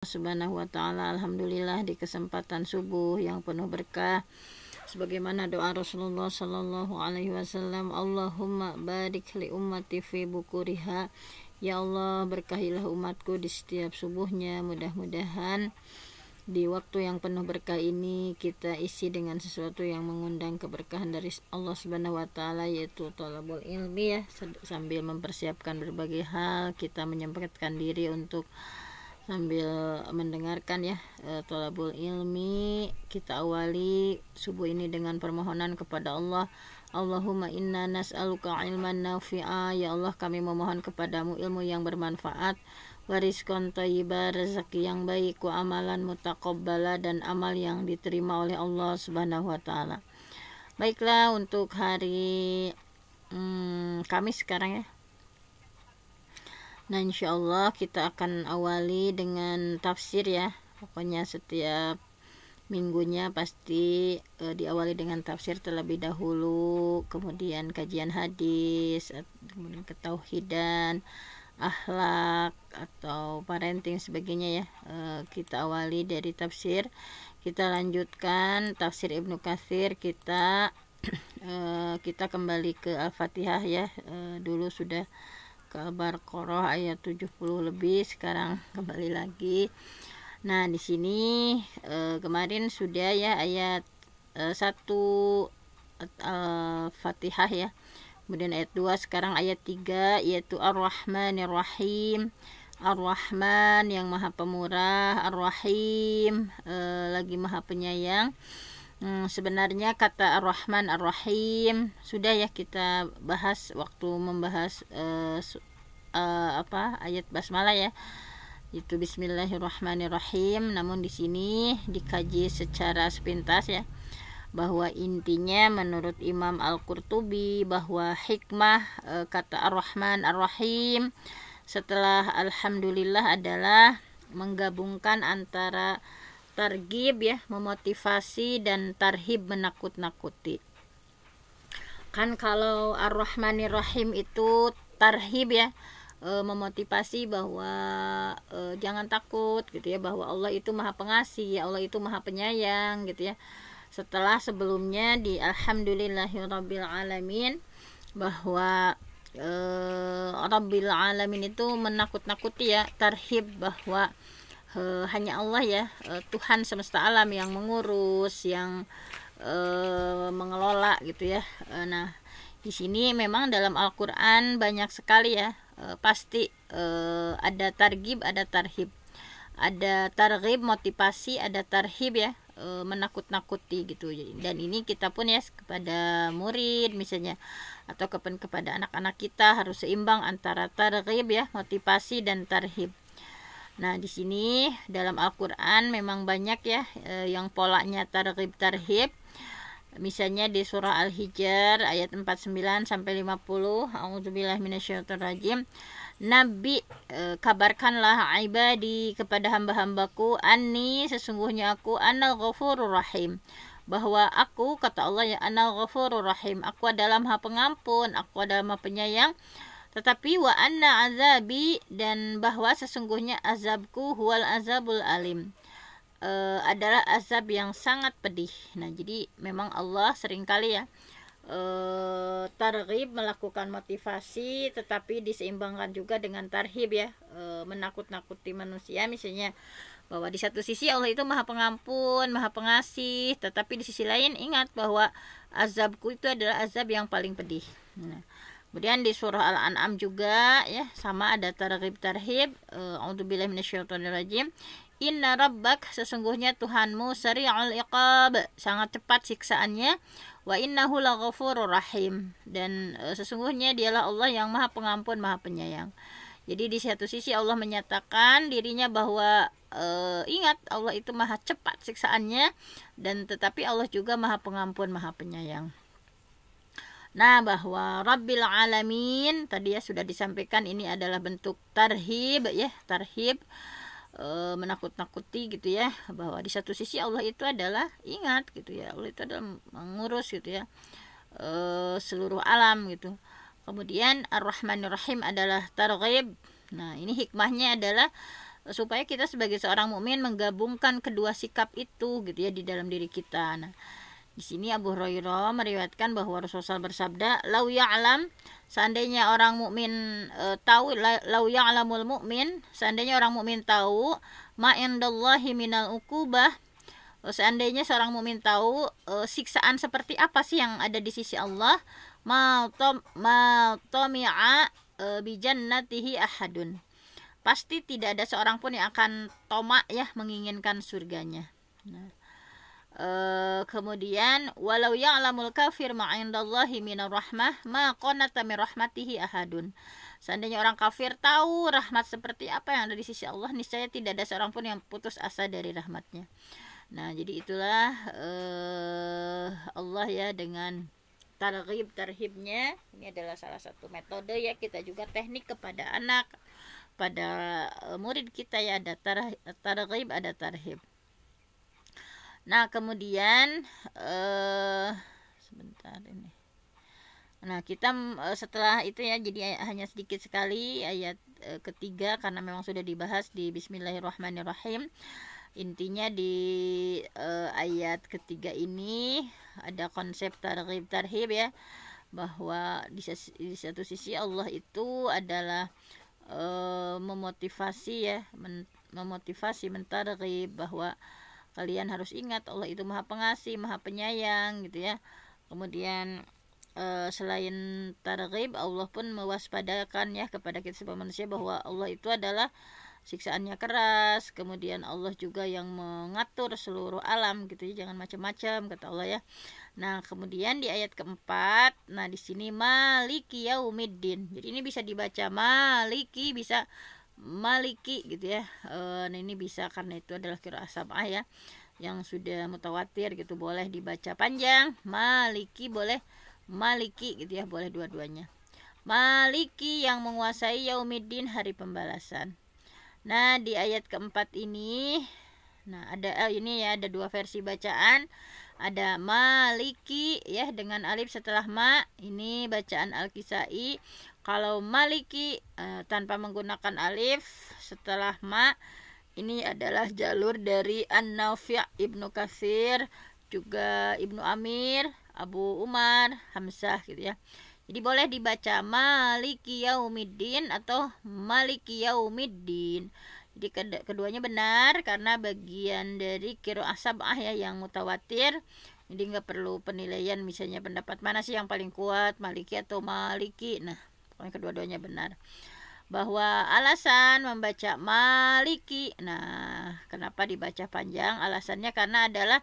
Subhanahu wa ta'ala. Alhamdulillah di kesempatan subuh yang penuh berkah, sebagaimana doa Rasulullah sallallahu alaihi wasallam, Allahumma barik li ummati fi bukuriha. Ya Allah, berkahilah umatku di setiap subuhnya. Mudah-mudahan di waktu yang penuh berkah ini kita isi dengan sesuatu yang mengundang keberkahan dari Allah Subhanahu wa ta'ala, yaitu thalabul ilmi ya. Sambil mempersiapkan berbagai hal, kita menyempatkan diri untuk sambil mendengarkan ya thalabul ilmi. Kita awali subuh ini dengan permohonan kepada Allah. Allahumma inna nas'aluka ilman nafi'a. Ya Allah, kami memohon kepadamu ilmu yang bermanfaat, warizqan thayyiba, rezeki yang baik, wa amalan mutaqabbala, dan amal yang diterima oleh Allah Subhanahu wa ta'ala. Baiklah, untuk hari Kamis sekarang ya. Nah, insya Allah kita akan awali dengan tafsir ya. Pokoknya setiap minggunya pasti diawali dengan tafsir terlebih dahulu, kemudian kajian hadis, kemudian ketauhidan, akhlak atau parenting sebagainya ya. Kita awali dari tafsir, kita lanjutkan tafsir Ibnu Katsir, kita kembali ke Al-Fatihah ya. Dulu sudah ke Al-Baqarah ayat 70 lebih, sekarang kembali lagi. Nah, di sini kemarin sudah ya ayat 1 Al-Fatihah ya. Kemudian ayat 2, sekarang ayat 3 yaitu Ar-Rahmanir Rahim. Ar-Rahman yang Maha Pemurah, Ar-Rahim lagi Maha Penyayang. Sebenarnya kata Ar-Rahman Ar-Rahim sudah ya kita bahas waktu membahas ayat basmalah ya, itu Bismillahirrahmanirrahim. Namun di sini dikaji secara sepintas ya, bahwa intinya menurut Imam Al-Qurtubi bahwa hikmah kata Ar-Rahman Ar-Rahim setelah Alhamdulillah adalah menggabungkan antara targhib ya, memotivasi, dan tarhib, menakut-nakuti. Kan kalau Ar-Rahmanir Rahim itu tarhib ya, memotivasi bahwa jangan takut gitu ya, bahwa Allah itu Maha Pengasih, Allah itu Maha Penyayang gitu ya. Setelah sebelumnya di Alhamdulillahirabbil alamin bahwa Rabbil alamin itu menakut-nakuti ya, tarhib bahwa hanya Allah ya, Tuhan semesta alam yang mengurus, yang mengelola gitu ya. Nah, di sini memang dalam Al-Qur'an banyak sekali ya, pasti ada targhib, ada tarhib. Ada targhib motivasi, ada tarhib ya, menakut-nakuti gitu. Dan ini kita pun ya kepada murid misalnya, atau kepada anak-anak kita harus seimbang antara targhib ya, motivasi, dan tarhib. Nah, di sini dalam Al-Qur'an memang banyak ya yang polanya targhib tarhib. Misalnya di surah Al-Hijr ayat 49 sampai 50, A'udzubillahi minasyaitonirrajim. Nabi, kabarkanlah ibadi kepada hamba-hambaku, anni, sesungguhnya aku, anal ghafurur rahim, bahwa aku, kata Allah ya, anal ghafurur rahim, aku adalah Maha Pengampun, aku adalah Maha Penyayang. Tetapi wa anna azabi, dan bahwa sesungguhnya azabku, huwal azabul alim, adalah azab yang sangat pedih. Nah, jadi memang Allah seringkali ya targhib, melakukan motivasi, tetapi diseimbangkan juga dengan tarhib ya, menakut-nakuti manusia. Misalnya bahwa di satu sisi Allah itu Maha Pengampun, Maha Pengasih, tetapi di sisi lain ingat bahwa azabku itu adalah azab yang paling pedih. Nah, kemudian di surah Al-An'am juga ya, sama ada targhib tarhib. A'udzubillahi minasyaitonirrajim. Inna rabbak, sesungguhnya Tuhanmu, sari'ul iqab, sangat cepat siksaannya, wa innahu laghafurur rahim, dan sesungguhnya dialah Allah yang Maha Pengampun, Maha Penyayang. Jadi di satu sisi Allah menyatakan dirinya bahwa ingat Allah itu Maha cepat siksaannya, dan tetapi Allah juga Maha Pengampun, Maha Penyayang. Nah, bahwa Rabbil Alamin tadi ya sudah disampaikan, ini adalah bentuk tarhib ya, tarhib, menakut-nakuti gitu ya, bahwa di satu sisi Allah itu adalah, ingat gitu ya, Allah itu adalah mengurus gitu ya seluruh alam gitu. Kemudian Ar-Rahmanir Rahim adalah targhib. Nah, ini hikmahnya adalah supaya kita sebagai seorang mukmin menggabungkan kedua sikap itu gitu ya di dalam diri kita. Nah, di sini Abu Hurairah meriwayatkan bahwa Rasulullah bersabda, "Lau ya'lam," seandainya orang mukmin tahu, lau ya'lamul mukmin, seandainya orang mukmin tahu, ma indallahi minal uqubah, seandainya seorang mukmin tahu siksaan seperti apa sih yang ada di sisi Allah, ma tami'a bi jannatihi ahadun, pasti tidak ada seorang pun yang akan tomak ya menginginkan surganya. Nah, kemudian walau ya'lamul kafir ma indallahi minar rahmah ma qanata min rahmatihi ahadun, seandainya orang kafir tahu rahmat seperti apa yang ada di sisi Allah, niscaya tidak ada seorang pun yang putus asa dari rahmatnya. Nah, jadi itulah Allah ya dengan targhib tarhibnya. Ini adalah salah satu metode ya, kita juga teknik kepada anak, pada murid kita ya, ada targhib, ada tarhib. Nah, kemudian sebentar ini. Nah, kita setelah itu ya, jadi hanya sedikit sekali ayat ketiga karena memang sudah dibahas di Bismillahirrahmanirrahim. Intinya di ayat ketiga ini ada konsep targhib tarhib ya, bahwa di satu sisi Allah itu adalah memotivasi ya, memotivasi, mentarghib, bahwa kalian harus ingat Allah itu maha pengasih, maha penyayang gitu ya. Kemudian selain targhib, Allah pun mewaspadakan ya kepada kita sebagai manusia bahwa Allah itu adalah siksaannya keras. Kemudian Allah juga yang mengatur seluruh alam gitu ya, jangan macam-macam kata Allah ya. Nah, kemudian di ayat keempat, nah di sini maliki yaumiddin, jadi ini bisa dibaca maliki, bisa maliki gitu ya. Nah, ini bisa karena itu adalah qiraah sab'ah ya, yang sudah mutawatir gitu, boleh dibaca panjang, maliki boleh, maliki gitu ya, boleh dua-duanya. Maliki yang menguasai yaumiddin, hari pembalasan. Nah, di ayat keempat ini, nah ada ini ya, ada dua versi bacaan. Ada maliki ya dengan alif setelah ma, ini bacaan Al-Kisai. Kalau maliki tanpa menggunakan alif setelah ma, ini adalah jalur dari An-Nafi', Ibnu Katsir, juga Ibnu Amir, Abu Umar, Hamzah gitu ya. Jadi boleh dibaca maliki yaumiddin atau maliki yaumiddin. Jadi keduanya benar karena bagian dari qiraah sab'ah ya yang mutawatir. Jadi nggak perlu penilaian misalnya pendapat mana sih yang paling kuat, maliki atau maliki. Nah, pokoknya kedua-duanya benar. Bahwa alasan membaca maliki, nah kenapa dibaca panjang? Alasannya karena adalah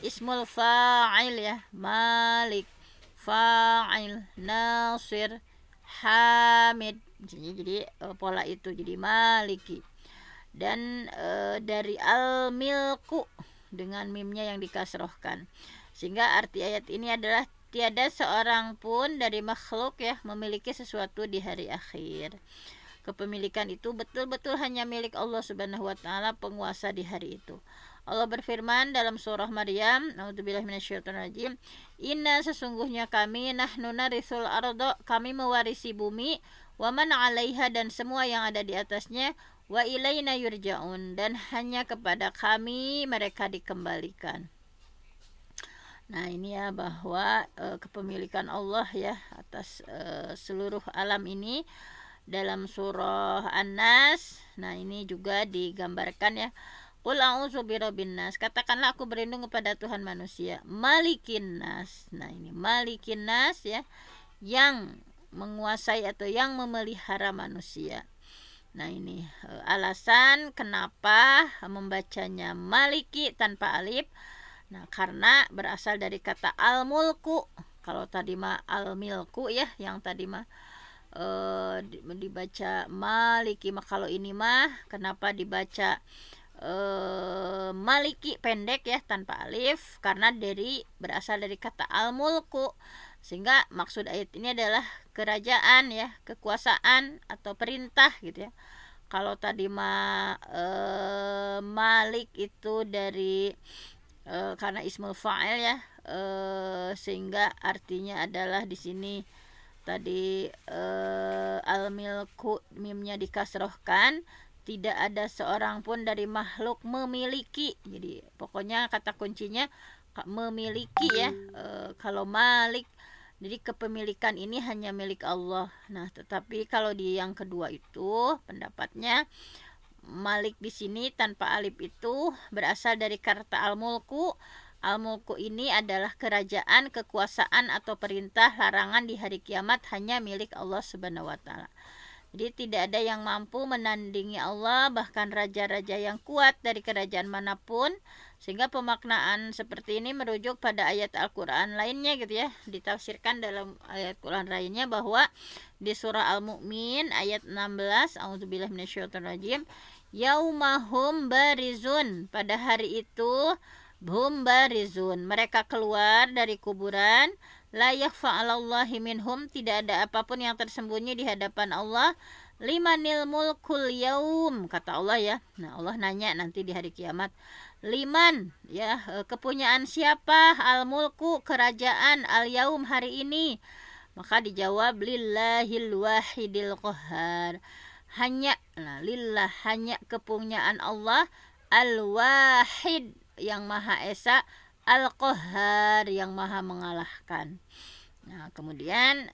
ismul fa'il ya, malik, fa'il, nasir, hamid. Jadi pola itu, jadi maliki. Dan dari al-milku dengan mimnya yang dikasrohkan, sehingga arti ayat ini adalah tiada seorang pun dari makhluk ya memiliki sesuatu di hari akhir. Kepemilikan itu betul-betul hanya milik Allah Subhanahu wa taala, penguasa di hari itu. Allah berfirman dalam surah Maryam, a'udzubillahi minasyaitonirrajim, inna, sesungguhnya kami, nahnu narithul arda, kami mewarisi bumi, wa man 'alaiha, dan semua yang ada di atasnya, wa ilaina yurja'un, dan hanya kepada kami mereka dikembalikan. Nah, ini ya, bahwa kepemilikan Allah ya atas seluruh alam ini dalam surah An-Nas. Nah, ini juga digambarkan ya, qul a'udzu birabbin nas, katakanlah aku berlindung kepada Tuhan manusia, malikin nas. Nah, ini malikin nas ya, yang menguasai atau yang memelihara manusia. Nah, ini alasan kenapa membacanya maliki tanpa alif. Nah, karena berasal dari kata al-mulku. Kalau tadi mah al-milku ya, yang tadi mah dibaca maliki. Maka kalau ini mah kenapa dibaca maliki pendek ya tanpa alif, karena berasal dari kata al-mulku, sehingga maksud ayat ini adalah kerajaan ya, kekuasaan atau perintah gitu ya. Kalau tadi mah malik itu dari karena ismul fa'il ya, sehingga artinya adalah di sini tadi al-milku, mimnya dikasrohkan, tidak ada seorang pun dari makhluk memiliki. Jadi pokoknya kata kuncinya memiliki ya. Kalau malik, jadi kepemilikan ini hanya milik Allah. Nah, tetapi kalau di yang kedua itu pendapatnya malik di sini tanpa alif itu berasal dari kata al-mulku. Al-mulku ini adalah kerajaan, kekuasaan atau perintah, larangan di hari kiamat hanya milik Allah Subhanahu wa taala. Jadi tidak ada yang mampu menandingi Allah, bahkan raja-raja yang kuat dari kerajaan manapun. Sehingga pemaknaan seperti ini merujuk pada ayat Al-Quran lainnya gitu ya. Ditafsirkan dalam ayat Quran lainnya bahwa di surah Al-Mu'min ayat 16, A'udzubillahi minasyaitonirrajim, yaumahum barizun, pada hari itu hum barizun, mereka keluar dari kuburan. La yakhfa 'alallahi minhum, tidak ada apapun yang tersembunyi di hadapan Allah. Limanil mulkul yaum, kata Allah ya. Nah, Allah nanya nanti di hari kiamat, liman ya, kepunyaan siapa, al mulku, kerajaan, al yaum, hari ini. Maka dijawab lillahil wahidil qahhar, hanya, nah, lillah, hanya kepunyaan Allah, al wahid, yang maha esa, Al-Qahhar, yang maha mengalahkan. Nah, kemudian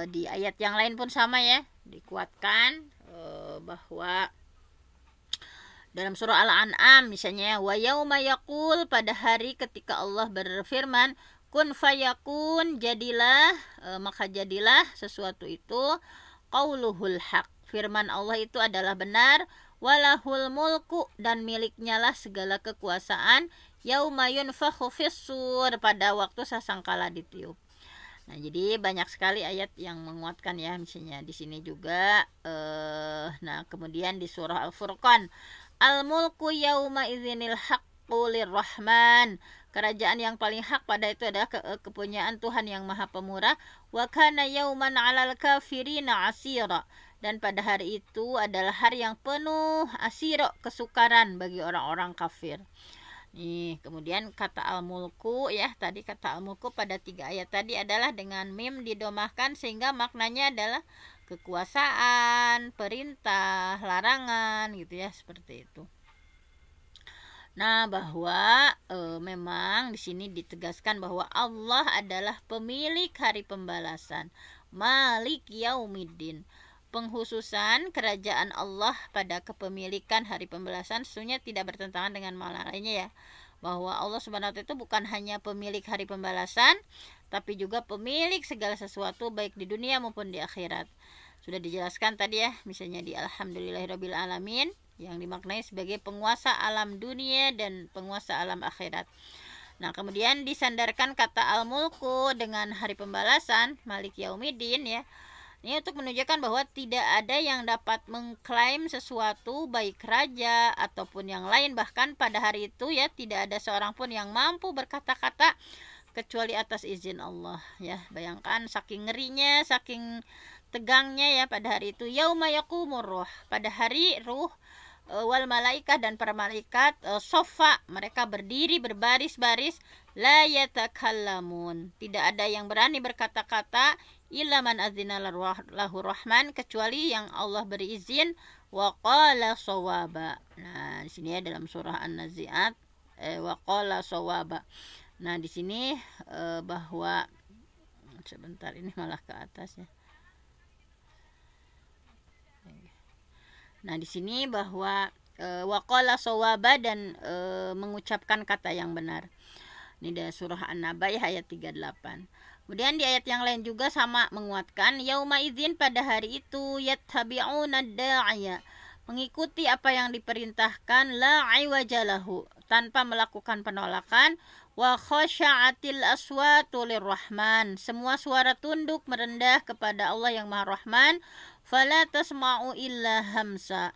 di ayat yang lain pun sama ya, dikuatkan bahwa dalam surah Al-An'am misalnya, wa yauma yaqul, pada hari ketika Allah berfirman, kun fayakun, jadilah, maka jadilah sesuatu itu, qauluhul haq, firman Allah itu adalah benar, walahul mulku, dan miliknya lah segala kekuasaan, yauma yunfakhu fis-sur, pada waktu sasangkala ditiup. Nah, jadi banyak sekali ayat yang menguatkan ya, misalnya di sini juga nah, kemudian di surah Al-Furqan, al-mulku yauma idzinil haqqu lirrahman, kerajaan yang paling hak pada itu adalah kepunyaan Tuhan yang Maha Pemurah. Wa kana yauman 'alal kafirina 'asira, dan pada hari itu adalah hari yang penuh asiro, kesukaran bagi orang-orang kafir. Nih, kemudian kata al-mulku ya, tadi kata al-mulku pada 3 ayat tadi adalah dengan mim didomahkan sehingga maknanya adalah kekuasaan, perintah, larangan gitu ya, seperti itu. Nah, bahwa memang di sini ditegaskan bahwa Allah adalah pemilik hari pembalasan, Malik Yaumiddin. Penghususan kerajaan Allah pada kepemilikan hari pembalasan sesungguhnya tidak bertentangan dengan makna lainnya ya, bahwa Allah Subhanahu wa taala itu bukan hanya pemilik hari pembalasan, tapi juga pemilik segala sesuatu baik di dunia maupun di akhirat. Sudah dijelaskan tadi ya, misalnya di Alhamdulillahirabbil alamin, yang dimaknai sebagai penguasa alam dunia dan penguasa alam akhirat. Nah, kemudian disandarkan kata al-mulku dengan hari pembalasan, Malik Yaumiddin ya. Ini untuk menunjukkan bahwa tidak ada yang dapat mengklaim sesuatu, baik raja ataupun yang lain, bahkan pada hari itu ya tidak ada seorang pun yang mampu berkata-kata kecuali atas izin Allah ya. Bayangkan saking ngerinya, saking tegangnya ya pada hari itu, yauma yaqumur ruh, pada hari ruh wal malaikah, dan para malaikat sofa, mereka berdiri berbaris-baris, la yatakallamun, tidak ada yang berani berkata-kata, illa man azina lahu rahman, kecuali yang Allah beri izin, wa qala shawaba. Nah, di sini ya dalam surah An-Nazi'at wa qala shawaba. Nah, di sini bahwa sebentar, ini malah ke atas ya. Nah, di sini bahwa waqala shawaba, dan mengucapkan kata yang benar. Ini dari surah An-Naba ayat 38. Kemudian di ayat yang lain juga sama menguatkan, yauma idzin, pada hari itu, yattabi'una ad-da'iya, mengikuti apa yang diperintahkan, la iwajalahu, tanpa melakukan penolakan, wa khasya'atil aswatu lirrahman, semua suara tunduk merendah kepada Allah yang Maha Rahman, fala tasma'u illa hamsa,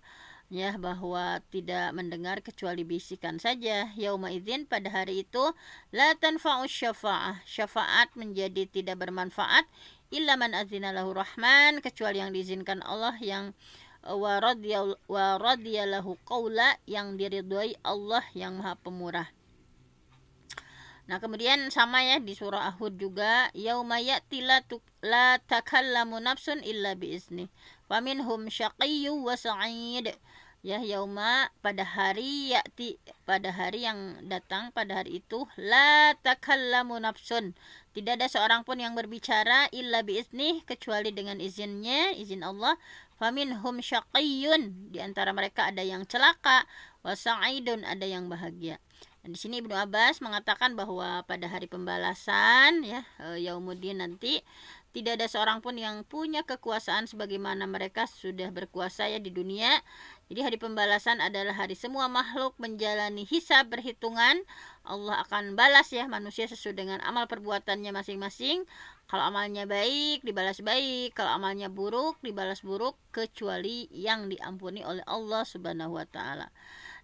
ya, bahwa tidak mendengar kecuali bisikan saja. Yauma idzin, pada hari itu, la tanfa'u syafa'ah, syafaat menjadi tidak bermanfaat, illa man azina lahu rahman, kecuali yang diizinkan Allah, yang wa radiyalahu qaula, yang diridhoi Allah yang Maha Pemurah. Nah, kemudian sama ya di surah Ahud juga, yauma ya'ti la takallamu nafsun illa biizni, wa minhum syaqiyyu wa sa'id, ya yauma pada hari yati, pada hari yang datang, pada hari itu la takallamu nafsun, tidak ada seorang pun yang berbicara illa biiznih, kecuali dengan izinnya, izin Allah. Faminhum syaqiyyun, di antara mereka ada yang celaka, wa sa'idun, ada yang bahagia. Dan di sini Ibnu Abbas mengatakan bahwa pada hari pembalasan ya yaumuddin nanti tidak ada seorang pun yang punya kekuasaan sebagaimana mereka sudah berkuasa ya di dunia. Jadi hari pembalasan adalah hari semua makhluk menjalani hisab, berhitungan. Allah akan balas ya manusia sesuai dengan amal perbuatannya masing-masing. Kalau amalnya baik dibalas baik, kalau amalnya buruk dibalas buruk, kecuali yang diampuni oleh Allah Subhanahu wa taala.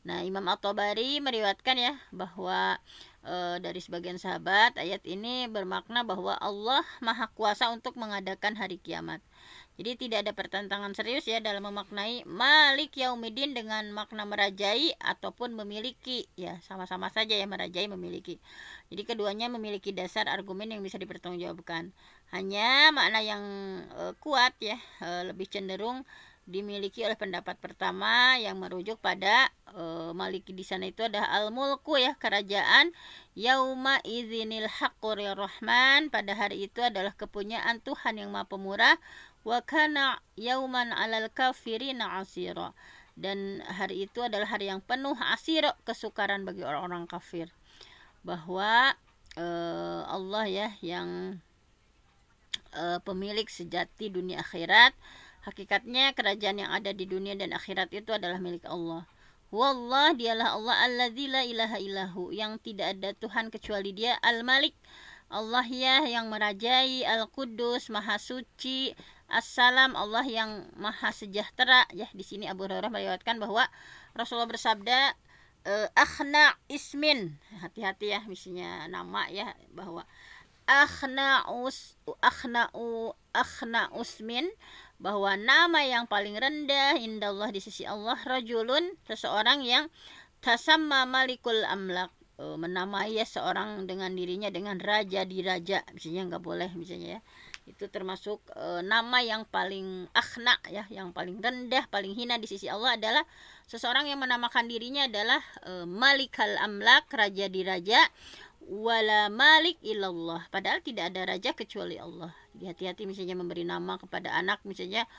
Nah, Imam At-Tabari meriwayatkan ya bahwa dari sebagian sahabat ayat ini bermakna bahwa Allah Maha Kuasa untuk mengadakan hari kiamat. Jadi tidak ada pertentangan serius ya dalam memaknai Malik Yaumiddin dengan makna merajai ataupun memiliki, ya sama-sama saja ya, merajai memiliki. Jadi keduanya memiliki dasar argumen yang bisa dipertanggungjawabkan. Hanya makna yang kuat ya lebih cenderung dimiliki oleh pendapat pertama yang merujuk pada Maliki di sana itu ada al-mulku ya, kerajaan. Yauma idzinil haqqur rahman, pada hari itu adalah kepunyaan Tuhan yang Maha Pemurah. Wa kana yauman 'alal kafirina 'asira, dan hari itu adalah hari yang penuh asira, kesukaran bagi orang-orang kafir. Bahwa Allah ya yang pemilik sejati dunia akhirat. Hakikatnya kerajaan yang ada di dunia dan akhirat itu adalah milik Allah. Wallah, dialah Allah alladzi la ilaha illahu, yang tidak ada Tuhan kecuali Dia, Al-Malik, Allah ya yang merajai, Al-Quddus, Maha Suci, As-Salam, Allah yang Maha Sejahtera. Ya, di sini Abu Hurairah meriwayatkan bahwa Rasulullah bersabda, akhna ismin, hati-hati ya misalnya nama ya, bahwa akhna usmin, bahwa nama yang paling rendah indallah di sisi Allah, rajulun, seseorang yang tasamma malikul amlak, menamai ya seorang dengan dirinya dengan raja di raja, misalnya nggak boleh misalnya ya, itu termasuk nama yang paling akhna ya, yang paling rendah, paling hina di sisi Allah adalah seseorang yang menamakan dirinya adalah malikal amlak, raja di raja. Wala malik illallah, padahal tidak ada raja kecuali Allah. Hati-hati misalnya memberi nama kepada anak misalnya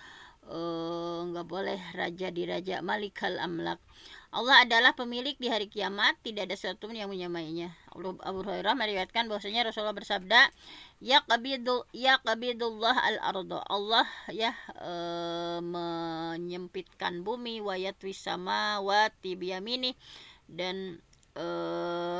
nggak boleh raja di raja, malikal amlak. Allah adalah pemilik di hari kiamat, tidak ada sesuatu yang menyamainya. Abu Hurairah meriwayatkan bahwasanya Rasulullah bersabda, yaqbidullah al-ardo, Allah ya menyempitkan bumi, wa yatwis samawati biyamini, dan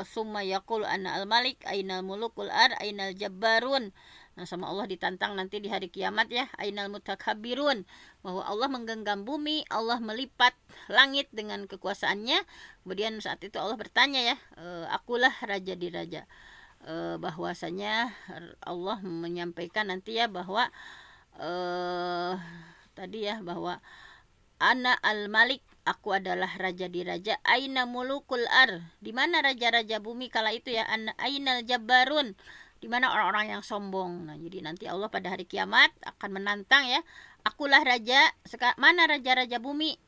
summa yaqul ana al-malik ainal mulukul ar ainal jabbarun. Nah, sama Allah ditantang nanti di hari kiamat ya, ainal mutakabbirun, bahwa Allah menggenggam bumi, Allah melipat langit dengan kekuasaannya. Kemudian saat itu Allah bertanya ya, akulah raja di raja. Bahwasanya Allah menyampaikan nanti ya bahwa tadi ya bahwa ana al-malik, aku adalah raja di raja. Aina mulukul ar, di mana raja-raja bumi kala itu ya. Ainal jabbarun, di mana orang-orang yang sombong. Nah, jadi nanti Allah pada hari kiamat akan menantang ya, akulah raja, mana raja-raja bumi,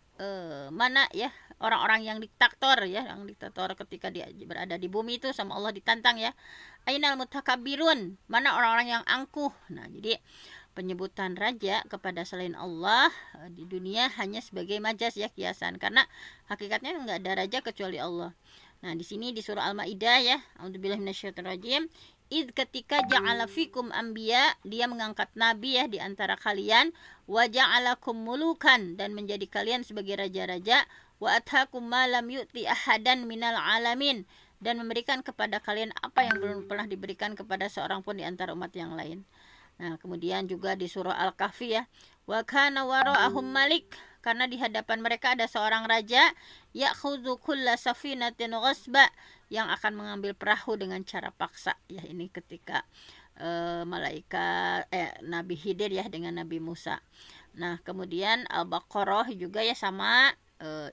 mana ya orang-orang yang diktator ya, yang diktator ketika dia berada di bumi itu sama Allah ditantang ya. Ainal mutakabbirun, mana orang-orang yang angkuh. Nah, jadi penyebutan raja kepada selain Allah di dunia hanya sebagai majas ya, kiasan, karena hakikatnya enggak ada raja kecuali Allah. Nah, di sini di surah Al-Maidah ya, a'udzubillahi minasyaitonirrajim, id, ketika ja'ala fikum anbiya, dia mengangkat nabi ya di antara kalian, wa ja'alakum mulukan, dan menjadi kalian sebagai raja-raja, wa athakum ma lam yu'ti ahadan minal alamin, dan memberikan kepada kalian apa yang belum pernah diberikan kepada seorang pun di antara umat yang lain. Nah, kemudian juga di surah Al-Kahfi ya, wa kana wara'ahum malik, karena di hadapan mereka ada seorang raja, ya'khudhu kulla safinatin ghasba, yang akan mengambil perahu dengan cara paksa. Ya, ini ketika malaikat Nabi Khidir ya dengan Nabi Musa. Nah, kemudian Al-Baqarah juga ya sama,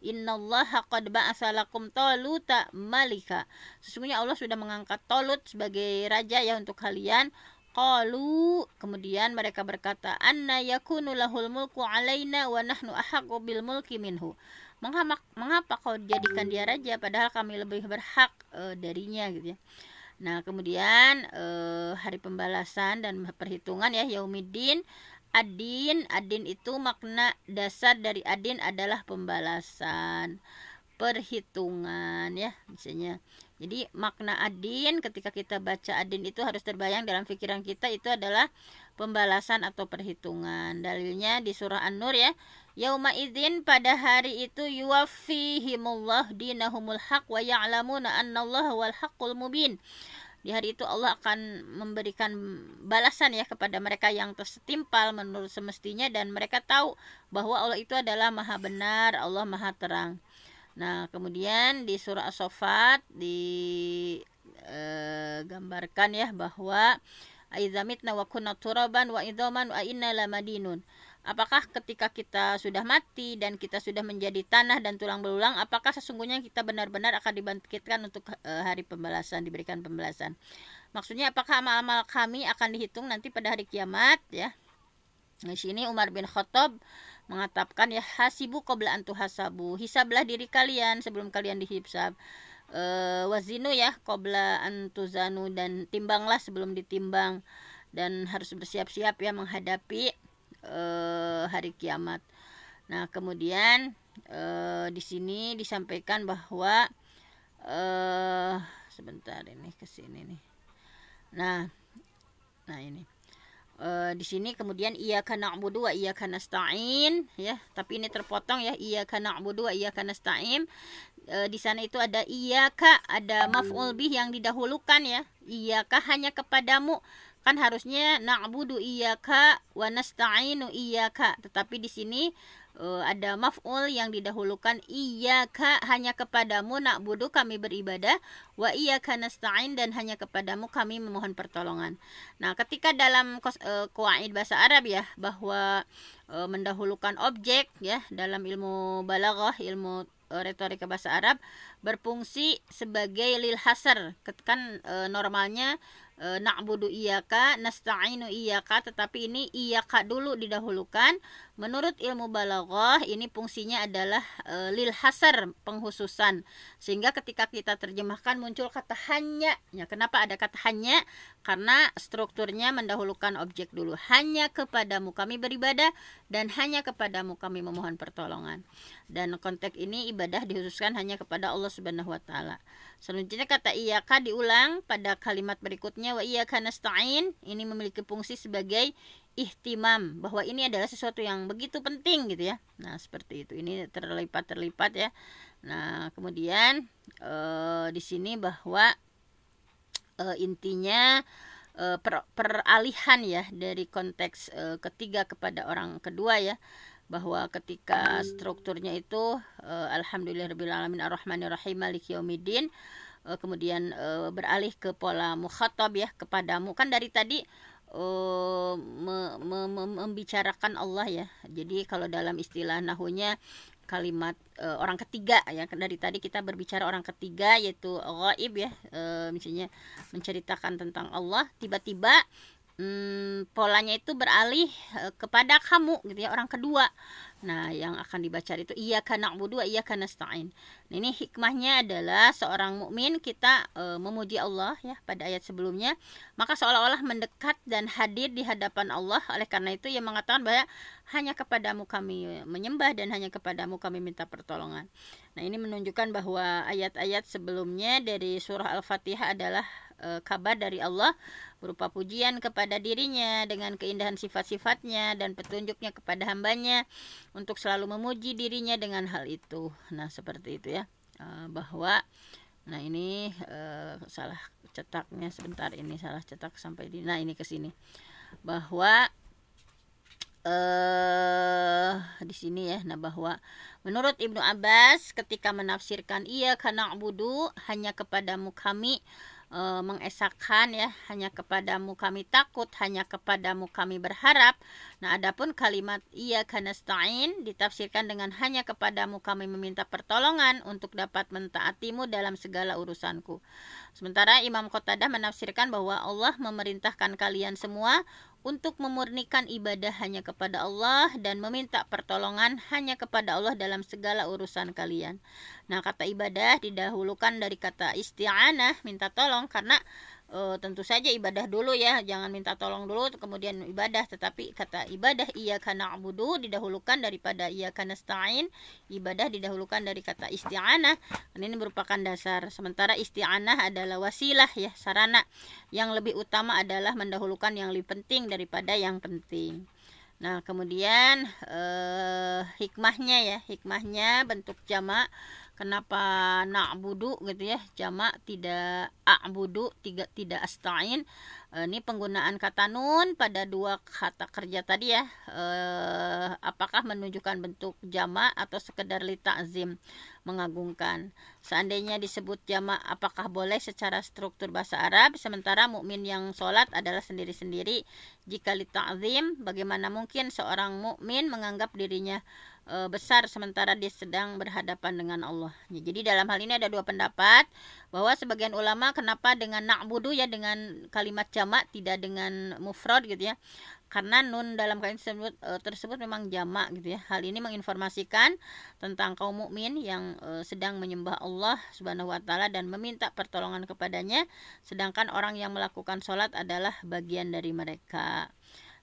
innallaha qad ba'atsa lakum taluta malika, sesungguhnya Allah sudah mengangkat Talut sebagai raja ya untuk kalian. Qalu, kemudian mereka berkata, anna yakunu lahul mulku alaina wa nahnu ahaqqu bil mulki minhu, Mengapa kau jadikan dia raja padahal kami lebih berhak darinya gitu ya. Nah, kemudian hari pembalasan dan perhitungan ya, Yaumiddin. Adin itu makna dasar dari adin adalah pembalasan, perhitungan ya misalnya. Jadi makna adin, ketika kita baca adin itu harus terbayang dalam pikiran kita itu adalah pembalasan atau perhitungan. Dalilnya di surah An-Nur ya. Yauma idzin, pada hari itu, yuwaffihimullah dinahumul haq wa ya'lamuna annallaha wal haqqul mubin. Di hari itu Allah akan memberikan balasan ya kepada mereka yang tersetimpal menurut semestinya, dan mereka tahu bahwa Allah itu adalah maha benar, Allah maha terang. Nah, kemudian di surah As-Saffat digambarkan ya bahwa aizamitna wa kunna turaban wa idzaman wa inna lamadinun. Apakah ketika kita sudah mati dan kita sudah menjadi tanah dan tulang belulang, apakah sesungguhnya kita benar-benar akan dibangkitkan untuk hari pembalasan, diberikan pembalasan? Maksudnya apakah amal-amal kami akan dihitung nanti pada hari kiamat ya? Di sini Umar bin Khattab mengatakan ya, hasibu qabla an tuhasabu, hisablah diri kalian sebelum kalian dihisab. Wazinu ya qabla an tuzanu, dan timbanglah sebelum ditimbang, dan harus bersiap-siap ya menghadapi hari kiamat. Nah, kemudian di sini disampaikan bahwa sebentar ini ke sini nih. Nah ini di sini kemudian iyyaka na'budu wa iyyaka nasta'in ya, tapi ini terpotong ya, iyyaka na'budu wa iyyaka nasta'in. Di sana itu ada iyyaka, ada maf'ul bih yang didahulukan ya. Iyyaka hanya kepadamu, kan harusnya na'budu iyyaka wa nasta'inu iyyaka, tetapi di sini ada maf'ul yang didahulukan, iyyaka hanya kepadamu na'budu kami beribadah, wa iyyaka nasta'in dan hanya kepadamu kami memohon pertolongan. Nah, ketika dalam qawaid bahasa Arab ya, bahwa mendahulukan objek ya dalam ilmu balaghah, ilmu retorika bahasa Arab, berfungsi sebagai lil hasr. Kan normalnya na'budu iyyaka, nasta'inu iyyaka, tetapi ini iyyaka dulu didahulukan. Menurut ilmu balaghah ini fungsinya adalah lil hasr, penghususan. Sehingga ketika kita terjemahkan muncul kata hanya. Ya, kenapa ada kata hanya? Karena strukturnya mendahulukan objek dulu. Hanya kepadamu kami beribadah dan hanya kepadamu kami memohon pertolongan. Dan konteks ini ibadah dikhususkan hanya kepada Allah Subhanahu wa taala. Selanjutnya kata iyyaka diulang pada kalimat berikutnya, wa iyyaka nasta'in. Ini memiliki fungsi sebagai ihtimam, bahwa ini adalah sesuatu yang begitu penting gitu ya. Nah, seperti itu. Ini terlipat ya. Nah, kemudian di sini bahwa intinya peralihan ya dari konteks ketiga kepada orang kedua ya, bahwa ketika strukturnya itu alhamdulillahirabbil alamin arrahmanir rahim maliki yaumiddin, kemudian beralih ke pola mukhatab ya, kepadamu. Kan dari tadi membicarakan Allah ya. Jadi kalau dalam istilah nahunya kalimat orang ketiga ya, dari tadi kita berbicara orang ketiga yaitu ghaib ya, misalnya menceritakan tentang Allah, tiba-tiba polanya itu beralih kepada kamu gitu ya, orang kedua. Nah, yang akan dibaca itu iyyaka na'budu wa iyyaka nasta'in. Nah, ini hikmahnya adalah seorang mukmin kita memuji Allah ya pada ayat sebelumnya, maka seolah-olah mendekat dan hadir di hadapan Allah. Oleh karena itu ia mengatakan bahwa hanya kepadamu kami menyembah dan hanya kepadamu kami minta pertolongan. Nah, ini menunjukkan bahwa ayat-ayat sebelumnya dari surah Al-Fatihah adalah kabar dari Allah berupa pujian kepada dirinya dengan keindahan sifat-sifatnya dan petunjuknya kepada hambanya untuk selalu memuji dirinya dengan hal itu. Nah, seperti itu ya, bahwa nah ini salah cetaknya, sebentar, ini salah cetak sampai di, nah ini ke sini, bahwa di sini ya. Nah, bahwa menurut Ibnu Abbas ketika menafsirkan iyyaka na'budu, hanya kepadamu kami mengesahkan ya, hanya kepadamu kami takut, hanya kepadamu kami berharap. Nah, adapun kalimat iyyaka nasta'in ditafsirkan dengan hanya kepadamu kami meminta pertolongan untuk dapat mentaatimu dalam segala urusanku. Sementara Imam Qatadah menafsirkan bahwa Allah memerintahkan kalian semua untuk memurnikan ibadah hanya kepada Allah dan meminta pertolongan hanya kepada Allah dalam segala urusan kalian. Nah, kata ibadah didahulukan dari kata isti'anah, minta tolong, karena tentu saja ibadah dulu ya, jangan minta tolong dulu kemudian ibadah, tetapi kata ibadah iyyaka na'budu didahulukan daripada iyyaka nasta'in, ibadah didahulukan dari kata isti'anah, dan ini merupakan dasar. Sementara isti'anah adalah wasilah ya, sarana. Yang lebih utama adalah mendahulukan yang lebih penting daripada yang penting. Nah, kemudian hikmahnya ya, hikmahnya bentuk jamak. Kenapa na'budu gitu ya, jamak, tidak a'budu, tidak asta'in. Ini penggunaan kata nun pada dua kata kerja tadi ya. Apakah menunjukkan bentuk jamak atau sekedar li ta'zim, mengagungkan. Seandainya disebut jamak, apakah boleh secara struktur bahasa Arab, sementara mukmin yang sholat adalah sendiri-sendiri. Jika li ta'zim, bagaimana mungkin seorang mukmin menganggap dirinya besar sementara dia sedang berhadapan dengan Allah. Jadi dalam hal ini ada dua pendapat, bahwa sebagian ulama kenapa dengan na'budu ya, dengan kalimat jamak, tidak dengan mufrad gitu ya, karena nun dalam kalimat tersebut memang jamak gitu ya. Hal ini menginformasikan tentang kaum mukmin yang sedang menyembah Allah Subhanahu wa taala dan meminta pertolongan kepadanya, sedangkan orang yang melakukan sholat adalah bagian dari mereka.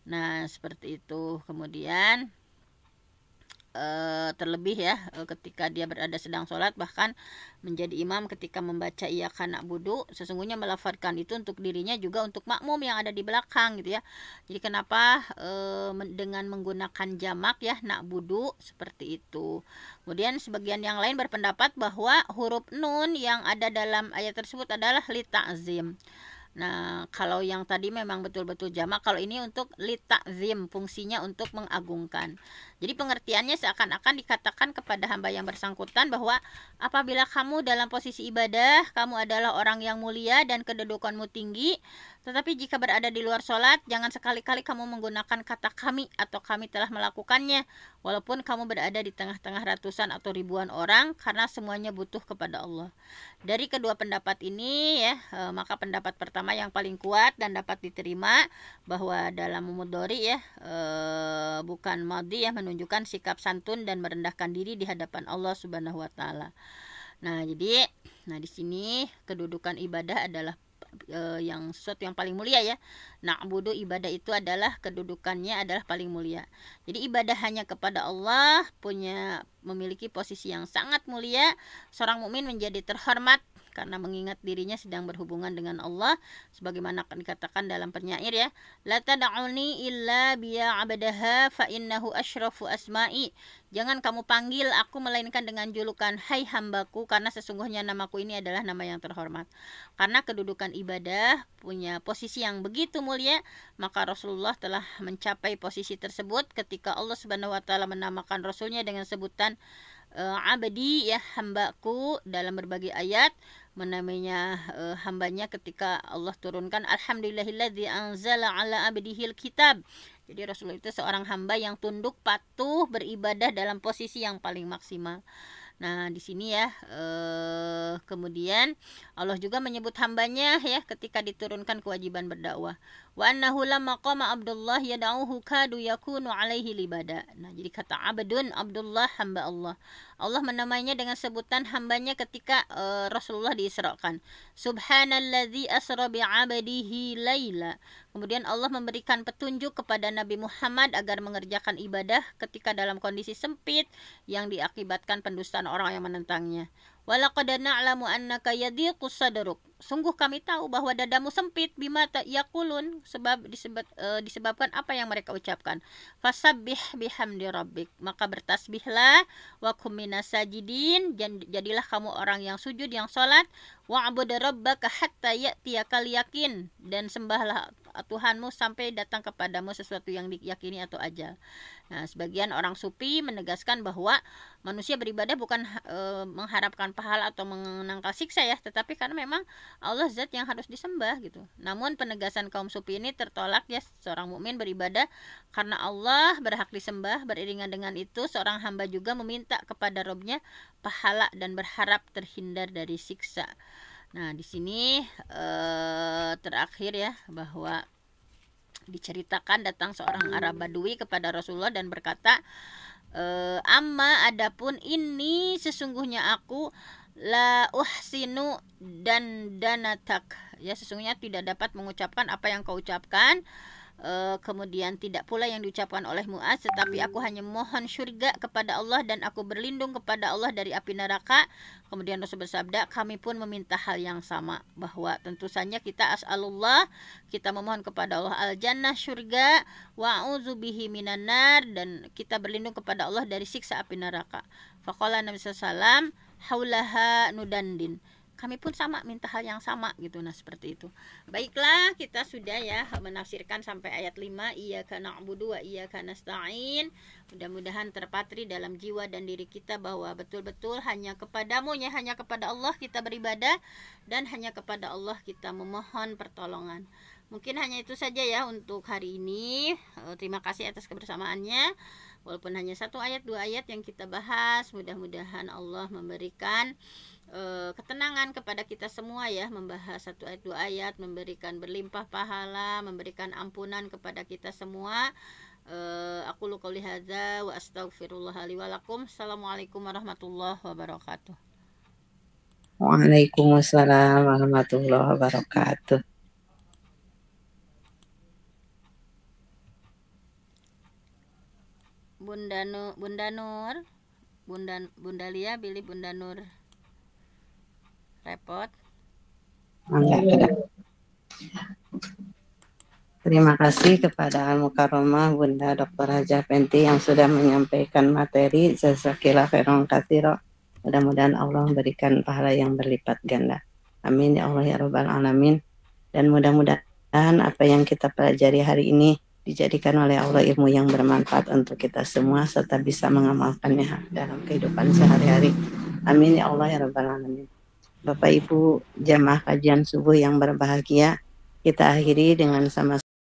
Nah, seperti itu. Kemudian terlebih ya, ketika dia berada sedang sholat, bahkan menjadi imam ketika membaca iyyaka na'budu, sesungguhnya melafadzkan itu untuk dirinya juga untuk makmum yang ada di belakang gitu ya. Jadi kenapa dengan menggunakan jamak ya, na'budu, seperti itu. Kemudian sebagian yang lain berpendapat bahwa huruf nun yang ada dalam ayat tersebut adalah li ta'zim. Nah, kalau yang tadi memang betul-betul jamak, kalau ini untuk li ta'zim, fungsinya untuk mengagungkan. Jadi pengertiannya seakan-akan dikatakan kepada hamba yang bersangkutan bahwa apabila kamu dalam posisi ibadah, kamu adalah orang yang mulia dan kedudukanmu tinggi, tetapi jika berada di luar sholat, jangan sekali-kali kamu menggunakan kata kami atau kami telah melakukannya, walaupun kamu berada di tengah-tengah ratusan atau ribuan orang, karena semuanya butuh kepada Allah. Dari kedua pendapat ini ya, maka pendapat pertama yang paling kuat dan dapat diterima, bahwa dalam mudhari ya, bukan madhi ya, menunjukkan sikap santun dan merendahkan diri di hadapan Allah Subhanahu wa taala. Nah, jadi di sini kedudukan ibadah adalah yang sesuatu yang paling mulia ya. Na'budu, ibadah itu adalah kedudukannya adalah paling mulia. Jadi ibadah hanya kepada Allah memiliki posisi yang sangat mulia. Seorang mukmin menjadi terhormat karena mengingat dirinya sedang berhubungan dengan Allah, sebagaimana dikatakan dalam penyair ya, la tad'uni illa biya abadaha fa innahu asyrafu asma'i. Jangan kamu panggil aku melainkan dengan julukan hai hambaku, karena sesungguhnya namaku ini adalah nama yang terhormat. Karena kedudukan ibadah punya posisi yang begitu mulia, maka Rasulullah telah mencapai posisi tersebut ketika Allah Subhanahu wa taala menamakan Rasulnya dengan sebutan abdi ya, hambaku, dalam berbagai ayat menamainya hambanya ketika Allah turunkan alhamdulillahilladzi anzala ala abdihil kitab. Jadi Rasulullah itu seorang hamba yang tunduk patuh beribadah dalam posisi yang paling maksimal. Nah, di sini ya, kemudian Allah juga menyebut hambanya ya ketika diturunkan kewajiban berdakwah. Wa annahu lamma qama Abdullah yad'uhu kadu yakunu alaihi libada. Nah, jadi kata abdun, Abdullah, hamba Allah. Allah menamainya dengan sebutan hambanya ketika Rasulullah diisrakan. Subhanalladzi asra bi'abdihi laila. Kemudian Allah memberikan petunjuk kepada Nabi Muhammad agar mengerjakan ibadah ketika dalam kondisi sempit yang diakibatkan pendustaan orang yang menentangnya. Walaqad na'lamu annaka yadhiqu sadruk. Sungguh kami tahu bahwa dadamu sempit bima yaqulun, disebabkan apa yang mereka ucapkan. Fasabbih bihamdi rabbik. Maka bertasbihlah, wa kum minas sajidin, jadilah kamu orang yang sujud, yang salat, wa'bud rabbaka hatta ya'tiyakal yakin, dan sembahlah Tuhanmu sampai datang kepadamu sesuatu yang diyakini atau ajal. Nah, sebagian orang sufi menegaskan bahwa manusia beribadah bukan mengharapkan pahala atau menangkal siksa ya, tetapi karena memang Allah zat yang harus disembah gitu. Namun penegasan kaum sufi ini tertolak ya. Seorang mukmin beribadah karena Allah berhak disembah. Beriringan dengan itu, seorang hamba juga meminta kepada Robnya pahala dan berharap terhindar dari siksa. Nah, di sini terakhir ya, bahwa Diceritakan datang seorang Arab Badui kepada Rasulullah dan berkata, amma adapun ini sesungguhnya aku la uhsinu dan danatak, ya sesungguhnya tidak dapat mengucapkan apa yang kau ucapkan. Kemudian tidak pula yang diucapkan oleh Muaz, tetapi aku hanya mohon syurga kepada Allah dan aku berlindung kepada Allah dari api neraka. Kemudian Rasul bersabda, kami pun meminta hal yang sama, bahwa tentu saja kita as'alullah, kita memohon kepada Allah al-jannah, syurga, wa'udzubihi minan nar, dan kita berlindung kepada Allah dari siksa api neraka. Faqala Nabi SAW, haulaha nudandin, kami pun sama minta hal yang sama gitu. Nah seperti itu. Baiklah, kita sudah ya menafsirkan sampai ayat 5, iyyaka na'budu wa iyyaka nasta'in. Mudah-mudahan terpatri dalam jiwa dan diri kita bahwa betul-betul hanya kepadamu, ya hanya kepada Allah kita beribadah dan hanya kepada Allah kita memohon pertolongan. Mungkin hanya itu saja ya untuk hari ini. Terima kasih atas kebersamaannya. Walaupun hanya 1 ayat 2 ayat yang kita bahas, mudah-mudahan Allah memberikan ketenangan kepada kita semua ya, membahas 1 ayat 2 ayat, memberikan berlimpah pahala, memberikan ampunan kepada kita semua. Aku qouli hadza wa astaghfirullah li wa lakum. Assalamualaikum warahmatullahi wabarakatuh. Waalaikumsalam warahmatullahi wabarakatuh. Bunda Lia, pilih Bunda Nur. Repot. Enggak. Terima kasih kepada Al-Mukarramah Bunda Dr. Hajah Fenty yang sudah menyampaikan materi. Jazakillah khairan katsira. Mudah-mudahan Allah memberikan pahala yang berlipat ganda. Amin ya Allah ya Rabbal Alamin. Dan mudah-mudahan apa yang kita pelajari hari ini dijadikan oleh Allah ilmu yang bermanfaat untuk kita semua serta bisa mengamalkannya dalam kehidupan sehari-hari. Amin ya Allah ya Rabbal Alamin. Bapak Ibu jamaah kajian subuh yang berbahagia, kita akhiri dengan sama